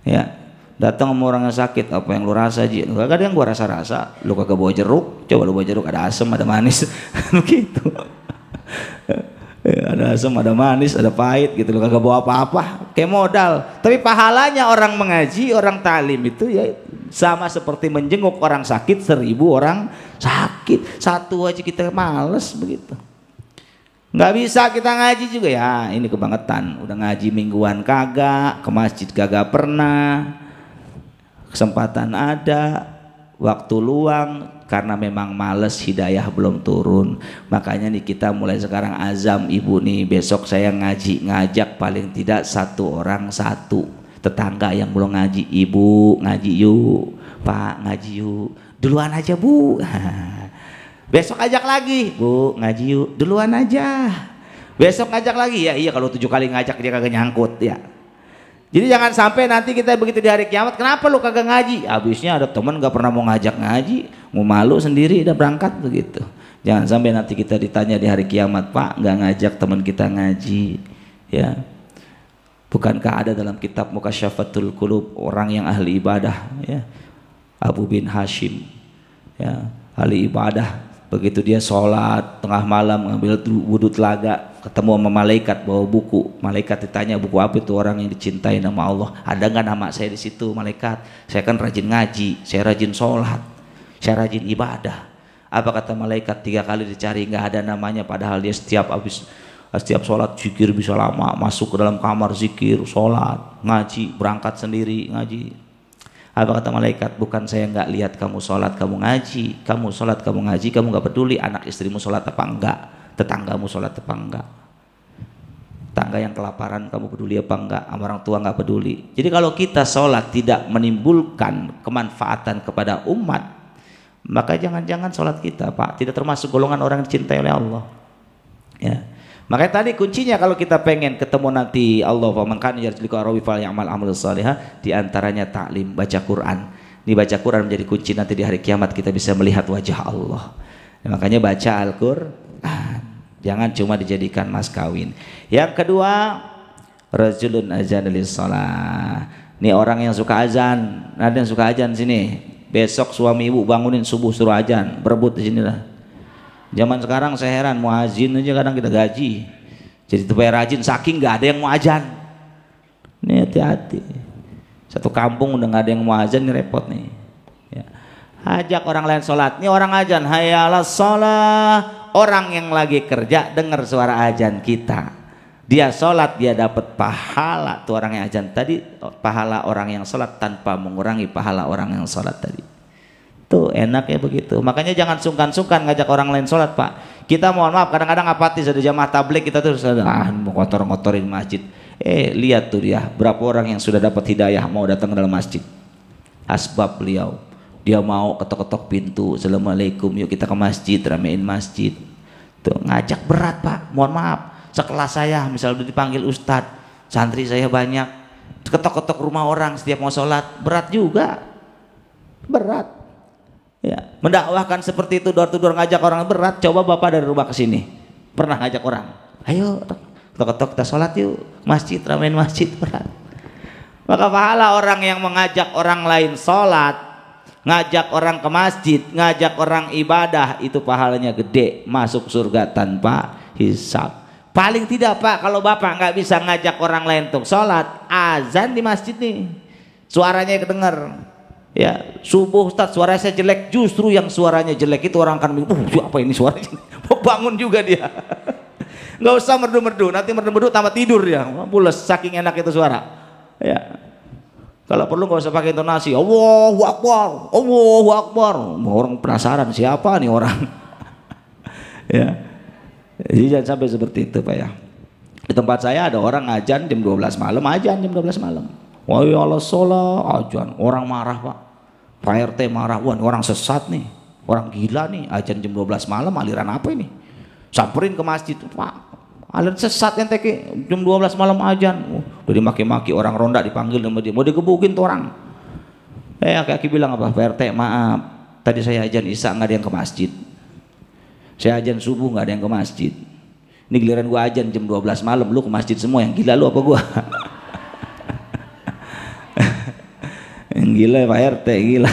ya. Datang sama orang yang sakit, apa yang lu rasa Ji? Gak ada yang gua rasa-rasa. Lu kagak bawa jeruk, coba lu bawa jeruk, ada asam, ada manis. Begitu. Ada asam, ada manis, ada pahit gitu. Lu kagak bawa apa-apa, kayak modal. Tapi pahalanya orang mengaji, orang talim itu ya sama seperti menjenguk orang sakit, 1000 orang sakit. 1 aja kita males begitu. Nggak bisa kita ngaji juga ya, ini kebangetan. Udah ngaji mingguan kagak, ke masjid kagak pernah. Kesempatan ada, waktu luang, karena memang males, hidayah belum turun. Makanya nih kita mulai sekarang azam Ibu nih, besok saya ngaji, ngajak paling tidak 1 orang 1 tetangga yang belum ngaji. Ibu ngaji yuk, Pak ngaji yuk, duluan aja Bu. Besok ajak lagi, Bu ngaji yuk, duluan aja. Besok ngajak lagi, ya iya kalau 7 kali ngajak dia kagak nyangkut ya. Jadi jangan sampai nanti kita begitu di hari kiamat, kenapa lu kagak ngaji? Habisnya ada teman gak pernah mau ngajak ngaji, mau malu sendiri udah berangkat begitu. Jangan sampai nanti kita ditanya di hari kiamat, Pak gak ngajak teman kita ngaji, ya. Bukankah ada dalam kitab Mukasyafatul Qulub orang yang ahli ibadah, ya, Abu bin Hashim, ya, ahli ibadah. Begitu dia sholat tengah malam ngambil wudhu telaga, ketemu sama malaikat bawa buku. Malaikat ditanya, buku apa itu? Orang yang dicintai nama Allah. Ada nggak nama saya di situ? Malaikat, saya kan rajin ngaji, saya rajin sholat, saya rajin ibadah. Apa kata malaikat? 3 kali dicari nggak ada namanya, padahal dia setiap sholat zikir bisa lama, masuk ke dalam kamar zikir, sholat, ngaji, berangkat sendiri ngaji. Apa kata malaikat? Bukan saya nggak lihat kamu sholat kamu ngaji, kamu sholat kamu ngaji, kamu nggak peduli anak istrimu sholat apa enggak, tetanggamu sholat apa enggak, tangga yang kelaparan kamu peduli apa enggak, sama orang tua nggak peduli. Jadi kalau kita sholat tidak menimbulkan kemanfaatan kepada umat, maka jangan-jangan sholat kita Pak tidak termasuk golongan orang yang dicintai oleh Allah, ya. Makanya tadi kuncinya kalau kita pengen ketemu nanti Allah, faman kana yarju liqa rabbihi falyamal amalan shalihan, di antaranya taklim, baca Quran. Ini baca Quran menjadi kunci nanti di hari kiamat kita bisa melihat wajah Allah. Makanya baca Al-Qur'an. Jangan cuma dijadikan mas kawin. Yang kedua, rajulun azana lis shalah. Ini orang yang suka azan. Ada yang suka azan sini. Besok suami ibu bangunin subuh suruh azan, berebut di sini lah. Zaman sekarang saya heran, muazin aja kadang kita gaji. Jadi supaya rajin, saking nggak ada yang mau azan. Ini hati-hati. Satu kampung udah nggak ada yang mau azan, ini repot nih. Ya. Ajak orang lain sholat. Ini orang azan, hayya 'alas shalah. Orang yang lagi kerja dengar suara azan kita. Dia sholat, dia dapat pahala. Tuh orang yang azan tadi, pahala orang yang sholat tanpa mengurangi pahala orang yang sholat tadi. Tuh enak ya begitu. Makanya jangan sungkan-sungkan ngajak orang lain sholat Pak. Kita mohon maaf kadang-kadang apatis, ada jamaah tabligh kita tuh mau kotor-kotorin masjid. Lihat tuh dia berapa orang yang sudah dapat hidayah mau datang ke dalam masjid. asbab beliau. Dia mau ketok-ketok pintu, assalamualaikum, yuk kita ke masjid, ramein masjid. Tuh ngajak berat Pak, mohon maaf. Sekelas saya, misalnya udah dipanggil ustadz, santri saya banyak, ketok-ketok rumah orang setiap mau sholat, berat juga, berat. Ya, mendakwahkan seperti itu, door to door ngajak orang berat. Coba bapak dari rumah ke sini, pernah ngajak orang, ayo ketok-ketok kita sholat yuk, masjid, ramein masjid, berat. Maka pahala orang yang mengajak orang lain sholat, ngajak orang ke masjid, ngajak orang ibadah, itu pahalanya gede, masuk surga tanpa hisab. Paling tidak Pak, kalau bapak nggak bisa ngajak orang lain untuk sholat, azan di masjid nih, suaranya kedengar. Ya, subuh Ustaz suara saya jelek, justru yang suaranya jelek itu orang akan bingung, apa ini suaranya? Bangun juga dia. Nggak usah merdu-merdu, nanti merdu-merdu tambah tidur ya, pules saking enak itu suara. Ya. Kalau perlu nggak usah pakai intonasi, Allahu Akbar, Allahu Akbar. Orang penasaran siapa nih orang. Ya. Jadi jangan sampai seperti itu Pak ya. Di tempat saya ada orang ajan jam 12 malam, ajan jam 12 malam. Wah ya Allah sholat, ajan. Orang marah Pak. Pak RT marah, wah ini orang sesat nih, orang gila nih, ajan jam 12 malam, aliran apa ini? Samperin ke masjid, Pak. Aliran sesat yang teki jam 12 malam ajan. Udah dimaki-maki, orang ronda dipanggil sama dia, mau digebukin tuh orang. Aki bilang apa? Pak RT maaf, tadi saya ajan isya nggak ada yang ke masjid, saya ajan subuh nggak ada yang ke masjid. Ini giliran gua ajan jam 12 malam, lu ke masjid semua, yang gila lu apa gua? Yang gila Pak RT, gila.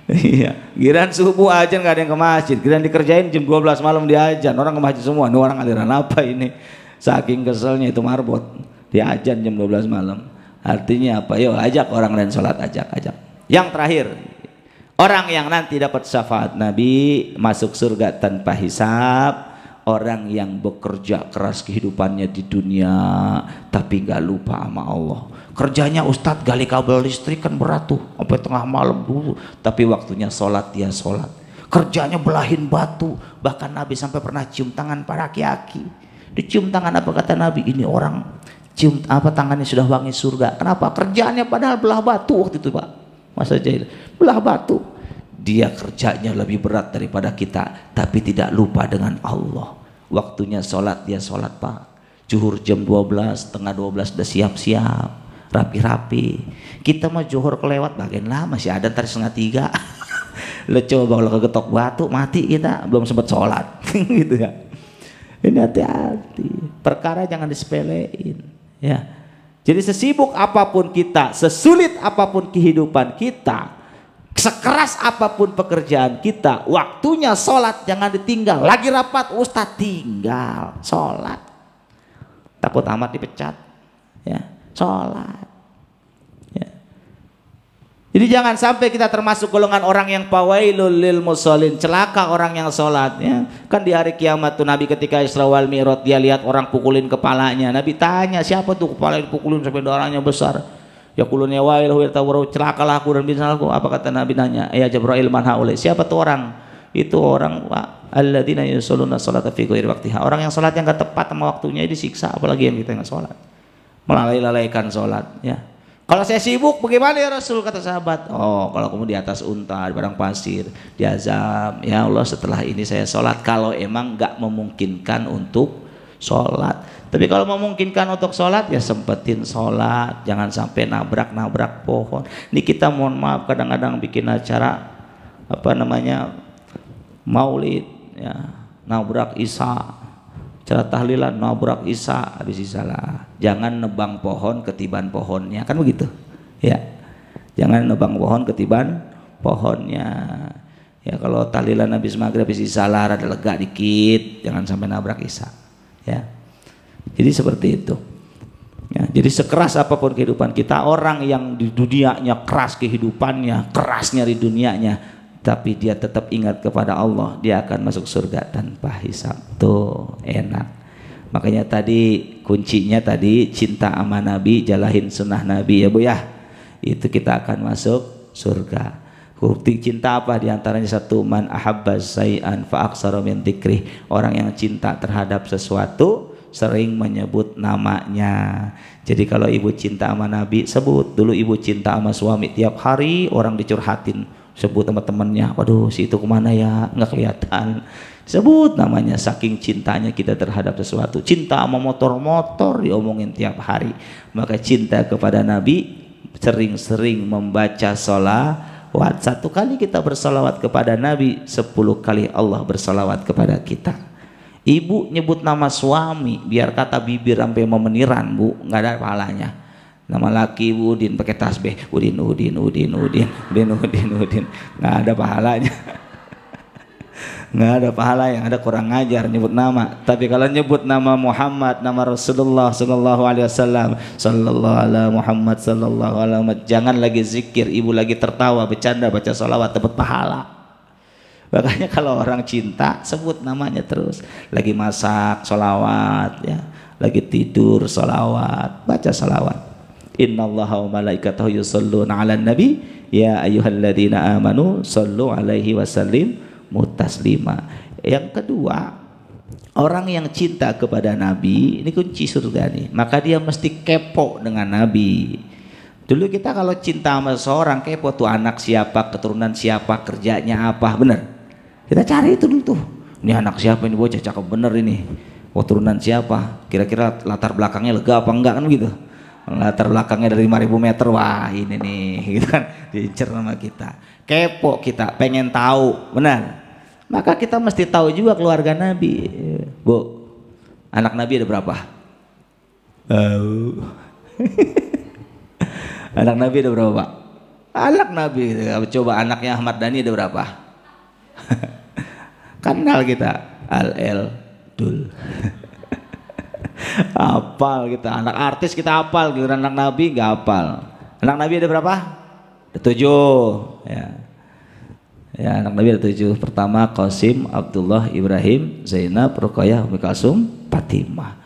Iya, giliran subuh ajan nggak ada yang ke masjid, giliran dikerjain jam 12 malam dia ajan, orang ke masjid semua. Ini orang aliran apa ini? Saking keselnya itu marbot, dia ajan jam 12 malam. Artinya apa? Yo ajak orang lain sholat, ajak. Yang terakhir, orang yang nanti dapat syafaat Nabi masuk surga tanpa hisab, orang yang bekerja keras kehidupannya di dunia tapi nggak lupa sama Allah. Kerjanya Ustadz gali kabel listrik kan berat tuh sampai tengah malam dulu, tapi waktunya sholat dia sholat. Kerjanya belahin batu, bahkan Nabi sampai pernah cium tangan para aki-aki. Dicium tangan, apa kata Nabi? Ini orang cium apa tangannya sudah wangi surga. Kenapa? Kerjaannya padahal belah batu waktu itu Pak, masa jahil belah batu. Dia kerjanya lebih berat daripada kita, tapi tidak lupa dengan Allah. Waktunya sholat dia sholat Pak. Zuhur jam 12, setengah 12 udah siap-siap, rapi-rapi. Kita mau zuhur kelewat bagian lah, masih ada ntar 2:30. Lo coba kalau kegetok batu mati kita, belum sempat sholat. Gitu ya. Ini hati-hati, perkara jangan disepelein ya. Jadi sesibuk apapun kita, sesulit apapun kehidupan kita, sekeras apapun pekerjaan kita, waktunya sholat jangan ditinggal. Lagi rapat Ustadz, tinggal sholat, takut amat dipecat ya, sholat ya. Jadi jangan sampai kita termasuk golongan orang yang fawailul lil musallin, celaka orang yang sholat ya. Kan di hari kiamat tuh Nabi ketika Isra wal Mi'raj dia lihat orang pukulin kepalanya. Nabi tanya, siapa tuh kepala dipukulin sampai darahnya besar? Ya kulunnya wailahu yatawaraw, celakalah aku dan binsalku. Apa kata Nabi nanya, ya Jibril man haulai, siapa tuh orang? Itu orang alladzina yusalluna sholata fi ghairi waqtiha, orang yang sholat yang gak tepat sama waktunya disiksa, apalagi yang kita nggak sholat, melalaikan sholat ya. Kalau saya sibuk bagaimana ya Rasul, kata sahabat? Oh kalau kamu di atas unta, di padang pasir, diazab, ya Allah setelah ini saya sholat. Kalau emang nggak memungkinkan untuk sholat, tapi kalau memungkinkan untuk sholat ya sempetin sholat, jangan sampai nabrak pohon. Ini kita mohon maaf kadang-kadang bikin acara apa namanya maulid ya, nabrak isya, cara tahlilan nabrak isya, habis isya lah. Jangan nebang pohon ketiban pohonnya, kan begitu ya. Jangan nebang pohon ketiban pohonnya ya. Kalau tahlilan habis maghrib habis isya lah, rada lega dikit, jangan sampai nabrak isya ya. Jadi seperti itu ya. Jadi sekeras apapun kehidupan kita, orang yang di dunianya keras kehidupannya, kerasnya di dunianya, tapi dia tetap ingat kepada Allah, dia akan masuk surga tanpa hisab. Tuh enak. Makanya tadi kuncinya tadi cinta sama Nabi, jalahin sunnah Nabi ya Bu ya, itu kita akan masuk surga. Bukti cinta apa? Di antaranya satu, man ahabba syai'an fa aktsara min dzikrih, orang yang cinta terhadap sesuatu sering menyebut namanya. Jadi kalau ibu cinta sama Nabi, sebut dulu ibu cinta sama suami. Tiap hari orang dicurhatin, sebut sama temannya, waduh si itu kemana ya, nggak kelihatan. Sebut namanya, saking cintanya kita terhadap sesuatu. Cinta sama motor-motor diomongin tiap hari. Maka cinta kepada Nabi, sering-sering membaca sholawat. 1 kali kita bersolawat kepada Nabi, 10 kali Allah bersolawat kepada kita. Ibu nyebut nama suami, biar kata bibir sampai memeniran, Bu, nggak ada pahalanya. Nama laki Udin pakai tasbih, Udin, nggak ada pahalanya. Nggak ada pahala, yang ada kurang ngajar nyebut nama. Tapi kalau nyebut nama Muhammad, nama Rasulullah sallallahu alaihi wasallam, sallallahu ala Muhammad sallallahu alaihi wasallam, jangan lagi zikir, ibu lagi tertawa, bercanda, baca salawat, dapat pahala. Makanya kalau orang cinta sebut namanya terus. Lagi masak salawat ya, lagi tidur salawat, baca salawat. Innallaha wa malaikatahu yusholluna 'alan nabi ya ayyuhalladzina amanu shallu 'alaihi wasallim mutaslima. Yang kedua, orang yang cinta kepada Nabi, ini kunci surga nih, maka dia mesti kepo dengan Nabi. Dulu kita kalau cinta sama seorang, kepo tuh anak siapa, keturunan siapa, kerjanya apa, bener kita cari itu dulu tuh. Ini anak siapa, ini bocah cakep bener ini, keturunan siapa, kira-kira latar belakangnya lega apa enggak, kan gitu. Latar belakangnya dari 5.000 meter, wah ini nih gitu kan, diincer sama kita. Kepo kita, pengen tahu, benar. Maka kita mesti tahu juga keluarga Nabi. Bu, anak Nabi ada berapa? Anak Nabi ada berapa, Pak? Anak Nabi, coba anaknya Ahmad Dhani ada berapa? Kenal kita, Al-El Dul. Hafal kita, anak artis kita hafal, giliran anak Nabi nggak hafal. Anak Nabi ada berapa? Ada 7 ya. Ya, anak Nabi ada 7. Pertama Qasim, Abdullah, Ibrahim, Zainab, Ruqayyah, Ummi Kalsum, Fatimah.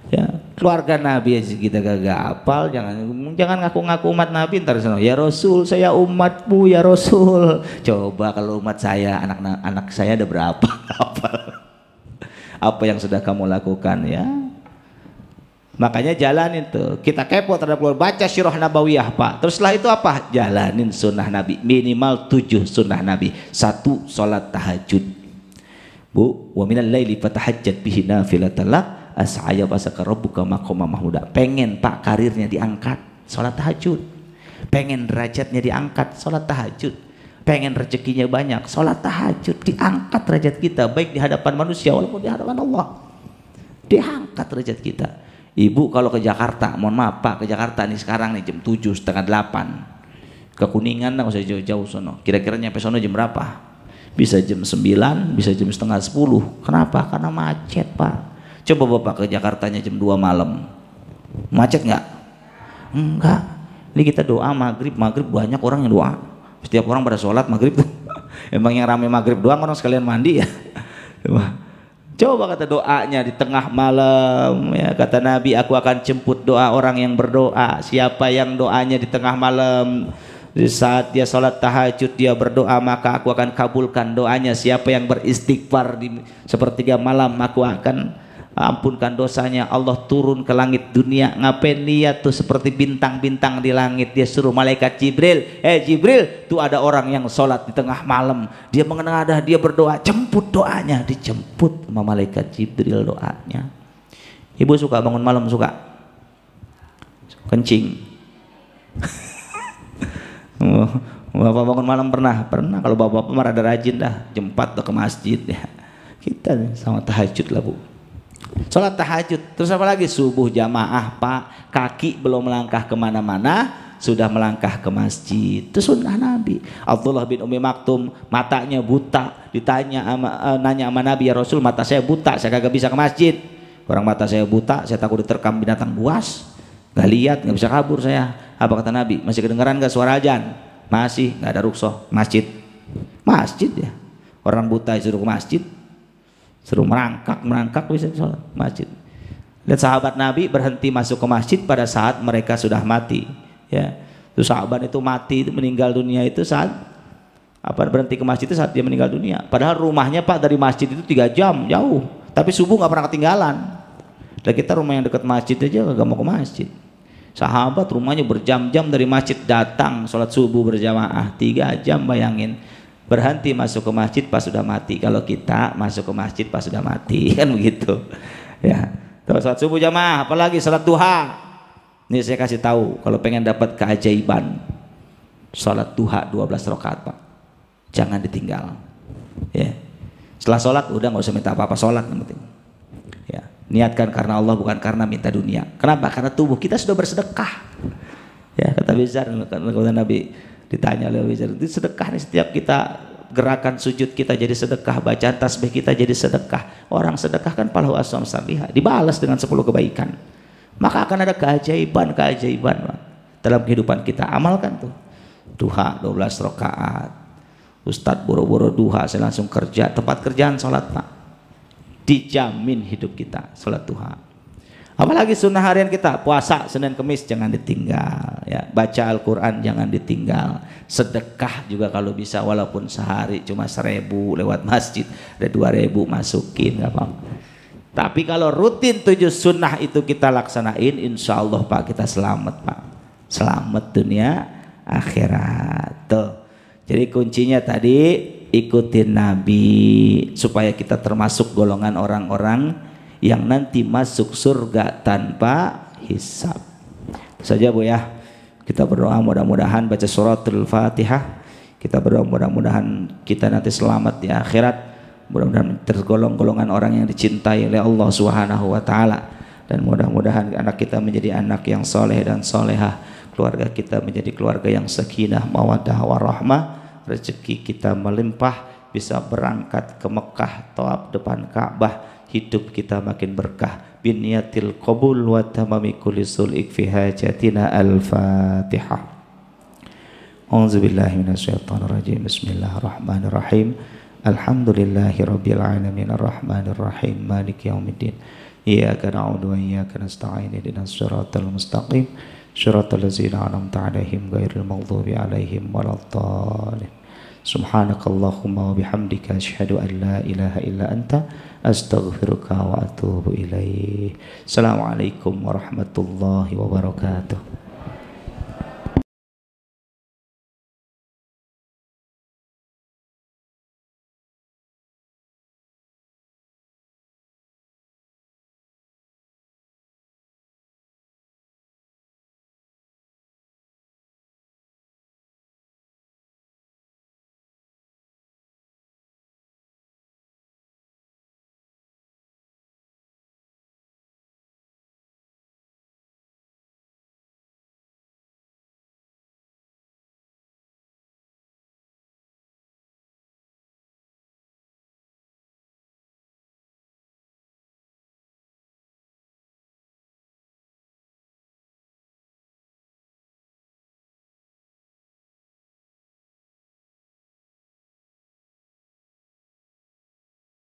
Ya, keluarga Nabi aja kita gak hafal, jangan ngaku-ngaku umat Nabi ntar sana, ya Rasul saya umatmu ya Rasul. Coba kalau umat saya, anak saya ada berapa? Apa yang sudah kamu lakukan ya? Makanya jalanin tuh, kita kepo terhadap keluarga, baca Sirah Nabawiyah Pak. Terus setelah itu apa? Jalanin sunnah Nabi, minimal 7 sunnah Nabi. 1, sholat tahajud. Bu, wa minal laili fatahajjat bihi nafilatan lak as'aya basaka rabbuka maqama mahmuda. Pengen Pak karirnya diangkat, sholat tahajud. Pengen derajatnya diangkat, sholat tahajud. Pengen rezekinya banyak, sholat tahajud. Diangkat derajat kita, baik di hadapan manusia walaupun di hadapan Allah. Diangkat derajat kita. Ibu kalau ke Jakarta, mohon maaf Pak, ke Jakarta nih sekarang nih jam 7, setengah 8. Ke Kuningan nggak usah jauh-jauh sono. Kira-kira nyampe sono jam berapa? Bisa jam 9, bisa jam setengah 10. Kenapa? Karena macet Pak. Coba Bapak ke Jakartanya jam 2 malam. Macet nggak? Enggak. Ini kita doa maghrib banyak orang yang doa. Setiap orang pada sholat maghrib tuh. Emang yang rame maghrib doang, orang sekalian mandi ya. Coba kata doanya di tengah malam ya, kata Nabi, aku akan jemput doa orang yang berdoa. Siapa yang doanya di tengah malam, di saat dia sholat tahajud dia berdoa, maka aku akan kabulkan doanya. Siapa yang beristighfar di sepertiga malam, aku akan ampunkan dosanya. Allah turun ke langit dunia, ngapain lihat tuh seperti bintang-bintang di langit. Dia suruh malaikat Jibril, Jibril, tuh ada orang yang sholat di tengah malam, dia mengenadah, dia berdoa, jemput doanya. Dijemput sama malaikat Jibril doanya. Ibu suka bangun malam? Suka kencing? Bapak bangun malam pernah? Kalau bapak marah ada rajin dah, jam 4 tuh ke masjid ya. Kita sama tahajud lah Bu. Sholat tahajud, terus apa lagi? Subuh jamaah Pak, kaki belum melangkah kemana-mana, sudah melangkah ke masjid. Itu sunnah Nabi. Abdullah bin Umi Maktum matanya buta, ditanya nanya sama Nabi, ya Rasul mata saya buta, saya kagak bisa ke masjid. Orang mata saya buta, saya takut diterkam binatang buas, gak lihat, gak bisa kabur saya. Apa kata Nabi? Masih kedengeran gak suara azan? Masih, gak ada rukhsah. Masjid ya. Orang buta disuruh ke masjid, suruh merangkak bisa sholat masjid. Lihat sahabat Nabi berhenti masuk ke masjid pada saat mereka sudah mati ya. Itu sahabat itu mati, itu meninggal dunia itu saat berhenti ke masjid itu saat dia meninggal dunia. Padahal rumahnya Pak dari masjid itu 3 jam jauh, tapi subuh nggak pernah ketinggalan. Dan kita rumah yang dekat masjid aja gak mau ke masjid. Sahabat rumahnya berjam-jam dari masjid datang sholat subuh berjamaah 3 jam, bayangin. Berhenti masuk ke masjid pas sudah mati. Kalau kita masuk ke masjid pas sudah mati kan begitu. Ya, terus sholat subuh jamaah, apalagi sholat duha. Ini saya kasih tahu kalau pengen dapat keajaiban. Sholat duha 12 rakaat Pak, jangan ditinggal. Ya, setelah sholat udah nggak usah minta apa-apa, sholat yang penting. Ya, niatkan karena Allah bukan karena minta dunia. Kenapa? Karena tubuh kita sudah bersedekah. Ya, kata Bizar, kata Nabi ditanya oleh Bizar, itu sedekah nih, setiap kita gerakan sujud kita jadi sedekah, bacaan tasbih kita jadi sedekah. Orang sedekah kan pahala asam sabiha, dibalas dengan 10 kebaikan. Maka akan ada keajaiban Pak, dalam kehidupan kita. Amalkan tuh. Duha 12 rakaat. Ustadz boro-boro duha, saya langsung kerja, tempat kerjaan sholat Pak. Dijamin hidup kita sholat duha. Apalagi sunnah harian kita, puasa Senin Kemis jangan ditinggal ya. Baca Al-Quran jangan ditinggal. Sedekah juga kalau bisa, walaupun sehari cuma 1.000 lewat masjid, ada 2.000 masukin, gak apa-apa. Tapi kalau rutin 7 sunnah itu kita laksanain, insya Allah Pak kita selamat Pak. Selamat dunia akhirat tuh. Jadi kuncinya tadi ikutin Nabi supaya kita termasuk golongan orang-orang yang nanti masuk surga tanpa hisab. Saja Bu ya. Kita berdoa mudah-mudahan baca suratul Fatihah. Kita berdoa mudah-mudahan kita nanti selamat di akhirat. Mudah-mudahan tergolong golongan orang yang dicintai oleh Allah Subhanahu wa taala, dan mudah-mudahan anak kita menjadi anak yang soleh dan solehah. Keluarga kita menjadi keluarga yang sakinah, mawaddah, warahmah. Rezeki kita melimpah, bisa berangkat ke Mekah, tawaf depan Ka'bah. Hidup kita makin berkah. Biniyatil qabul wa tamami kulli sul'ik fi hajatina. Al-Fatihah. A'udzubillahi minasyaitonirrajim. Bismillahirrahmanirrahim. Alhamdulillahi rabbil alamin arrahmanir rahim maliki yaumiddin. Iyyaka na'budu wa iyyaka nasta'in ihdinas siratal mustaqim. Shiratal ladzina an'amta 'alaihim ghairil maghdubi 'alaihim waladdallin. Subhanakallahumma wa bihamdika asyhadu an la ilaha illa anta astaghfiruka wa atubu ilaih. Assalamualaikum warahmatullahi wabarakatuh.